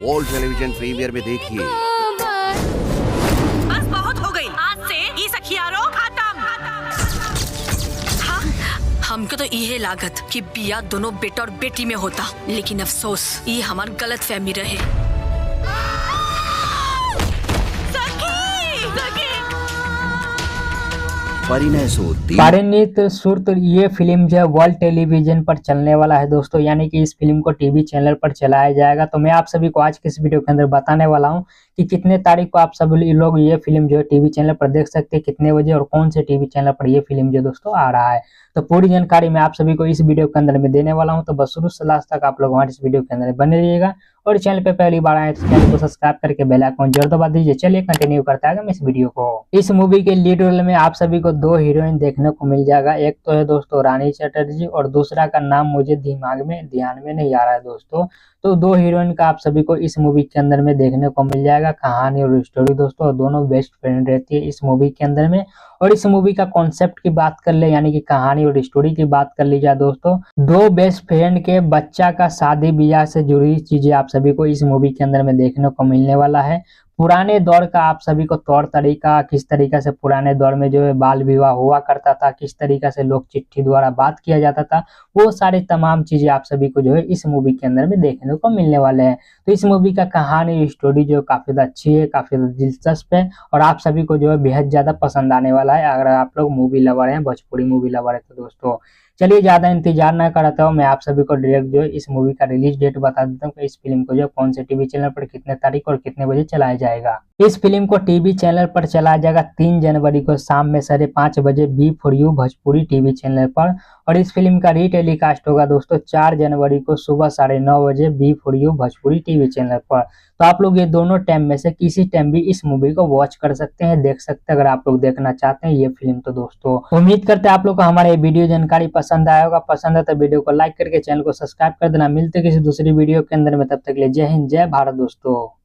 World television premiere में देखिए। बस बहुत हो गई, आज से ई सखियारो खत्म। हाँ, हमको तो ये लागत कि बिया दोनों बेटा और बेटी में होता, लेकिन अफसोस ये हमार गलत फहमी रहे। परिणीत सुर्त ये फिल्म जो है वर्ल्ड टेलीविजन पर चलने वाला है दोस्तों, यानी कि इस फिल्म को टीवी चैनल पर चलाया जाएगा। तो मैं आप सभी को आज के इस वीडियो के अंदर बताने वाला हूं कि कितने तारीख को आप सभी लोग ये फिल्म जो है टीवी चैनल पर देख सकते हैं, कितने बजे और कौन से टीवी चैनल पर ये फिल्म जो दोस्तों आ रहा है। तो पूरी जानकारी मैं आप सभी को इस वीडियो के अंदर में देने वाला हूं, तो बस शुरू से लास्ट तक आप लोग हमारे इस वीडियो के अंदर बने रहिएगा। और चैनल पे पहली बार आए तो चैनल को सब्सक्राइब करके बेल आइकन जरूर दबा दीजिए। चलिए कंटिन्यू करते हैं इस वीडियो को। इस मूवी के लीड रोल में आप सभी को दो हीरोइन देखने को मिल जाएगा। एक तो है दोस्तों रानी चटर्जी और दूसरा का नाम मुझे ध्यान में नहीं आ रहा है दोस्तों। तो दो हीरोइन का आप सभी को इस मूवी के अंदर में देखने को मिल जाएगा। कहानी और स्टोरी दोस्तों, और दोनों बेस्ट फ्रेंड रहती है इस मूवी के अंदर में। और इस मूवी का कॉन्सेप्ट की बात कर ले, यानी कि कहानी और स्टोरी की बात कर ली जाए दोस्तों, दो बेस्ट फ्रेंड के बच्चा का शादी ब्याह से जुड़ी चीजें आप सभी को इस मूवी के अंदर में देखने को मिलने वाला है। पुराने दौर का आप सभी को तौर तरीका, किस तरीके से पुराने दौर में जो है बाल विवाह हुआ करता था, किस तरीके से लोग चिट्ठी द्वारा बात किया जाता था, वो सारी तमाम चीजें आप सभी को जो है इस मूवी के अंदर में देखने को मिलने वाले हैं। तो इस मूवी का कहानी स्टोरी जो काफी अच्छी है, काफी दिलचस्प है और आप सभी को जो है बेहद ज्यादा पसंद आने वाला है अगर आप लोग मूवी लवर हैं, भोजपुरी मूवी लवर है तो दोस्तों। चलिए ज्यादा इंतजार ना कराता हूँ, मैं आप सभी को डायरेक्ट जो है इस मूवी का रिलीज डेट बता देता हूँ कि इस फिल्म को जो कौन से टीवी चैनल पर कितने तारीख और कितने बजे चलाया जाएगा। इस फिल्म को टीवी चैनल पर चलाया जाएगा 3 जनवरी को शाम में 5:30 बजे B4U भोजपुरी टीवी चैनल पर। और इस फिल्म का रीटेलीकास्ट होगा दोस्तों 4 जनवरी को सुबह 9:30 बजे B4U भोजपुरी टीवी चैनल पर। तो आप लोग ये दोनों टाइम में से किसी टाइम भी इस मूवी को वॉच कर सकते हैं, देख सकते हैं अगर आप लोग देखना चाहते हैं ये फिल्म। तो दोस्तों उम्मीद करते हैं आप लोग को हमारा ये वीडियो जानकारी पसंद आया होगा। पसंद है तो वीडियो को लाइक करके चैनल को सब्सक्राइब कर देना। मिलते किसी दूसरी वीडियो के अंदर में, तब तक के लिए जय हिंद जय भारत दोस्तों।